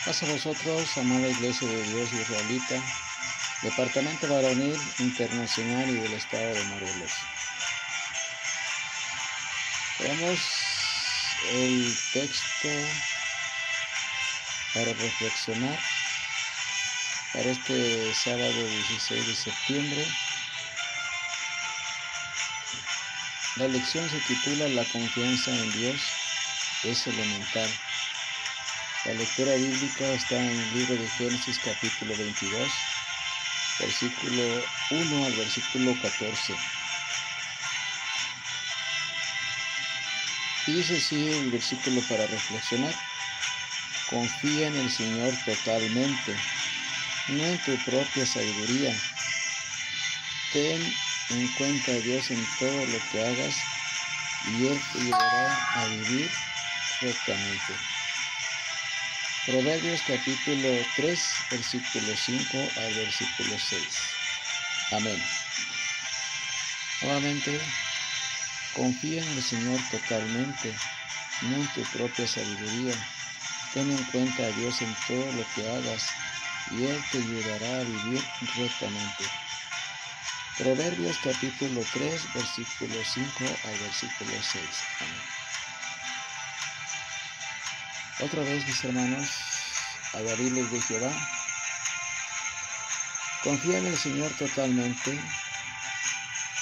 Paz a vosotros, amada Iglesia de Dios Israelita, Departamento Varonil Internacional y del Estado de Morelos. Veamos el texto para reflexionar para este sábado 16 de septiembre. La lección se titula La confianza en Dios es elemental. La lectura bíblica está en el libro de Génesis capítulo 22, versículo 1 al versículo 14. Y dice así el versículo para reflexionar: confía en el Señor totalmente, no en tu propia sabiduría. Ten en cuenta a Dios en todo lo que hagas y Él te ayudará a vivir rectamente. Proverbios capítulo 3, versículo 5 al versículo 6. Amén. Nuevamente, confía en el Señor totalmente, no en tu propia sabiduría. Ten en cuenta a Dios en todo lo que hagas y Él te ayudará a vivir rectamente. Proverbios capítulo 3, versículo 5 al versículo 6. Amén. Otra vez, mis hermanos, adoradores de Jehová, confía en el Señor totalmente,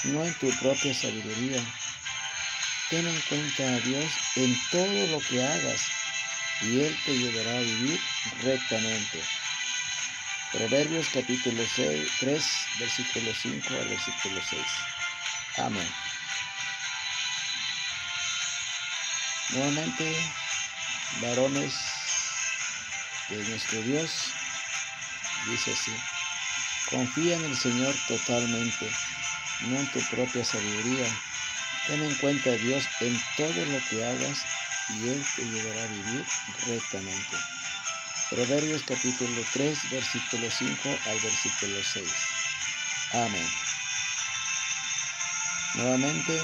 no en tu propia sabiduría. Ten en cuenta a Dios en todo lo que hagas y Él te ayudará a vivir rectamente. Proverbios capítulo 3, versículo 5 al versículo 6. Amén. Nuevamente, varones de nuestro Dios, dice así: confía en el Señor totalmente, no en tu propia sabiduría. Ten en cuenta a Dios en todo lo que hagas y Él te ayudará a vivir rectamente. Proverbios capítulo 3, versículo 5 al versículo 6. Amén. Nuevamente,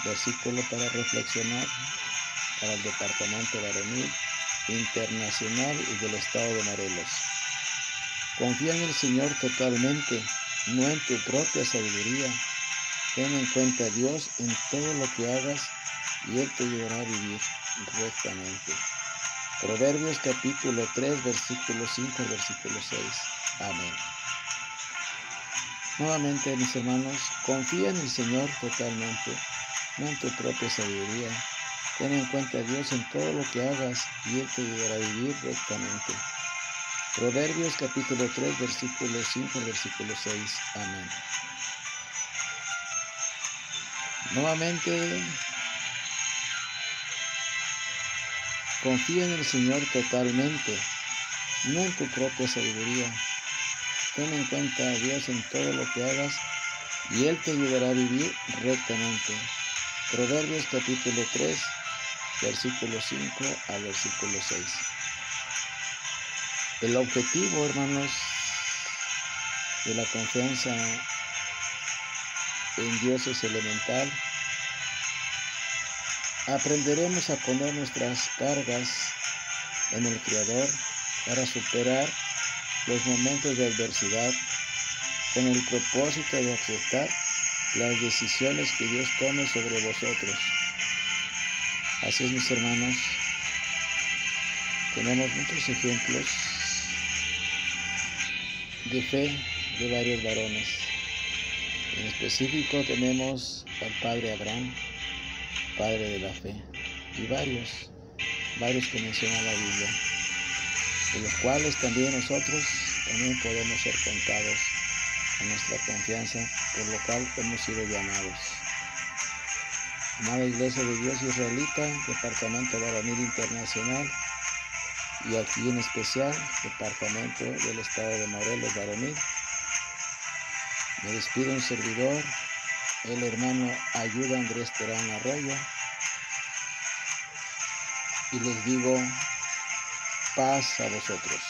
versículo para reflexionar para el Departamento Varonil Internacional y del Estado de Morelos. Confía en el Señor totalmente, no en tu propia sabiduría. Ten en cuenta a Dios en todo lo que hagas y Él te ayudará a vivir rectamente. Proverbios capítulo 3, versículo 5 al versículo 6. Amén. Nuevamente, mis hermanos, confía en el Señor totalmente, no en tu propia sabiduría. Ten en cuenta a Dios en todo lo que hagas y Él te ayudará a vivir rectamente. Proverbios capítulo 3, versículo 5 al versículo 6. Amén. Nuevamente, confía en el Señor totalmente, no en tu propia sabiduría. Ten en cuenta a Dios en todo lo que hagas y Él te ayudará a vivir rectamente. Proverbios capítulo 3, versículo 5 al versículo 6. El objetivo, hermanos, de la confianza en Dios es elemental. Aprenderemos a poner nuestras cargas en el Creador para superar los momentos de adversidad con el propósito de aceptar las decisiones que Dios tome sobre vosotros. Así es, mis hermanos, tenemos muchos ejemplos de fe de varios varones. En específico tenemos al padre Abraham, padre de la fe, y varios que menciona la Biblia, de los cuales también nosotros podemos ser contados en nuestra confianza, por lo cual hemos sido llamados. Amada Iglesia de Dios Israelita, Departamento Varonil Internacional, y aquí en especial Departamento del Estado de Morelos Varonil, me despido un servidor, el hermano Ayuda Andrés Terán Arroyo, y les digo: paz a vosotros.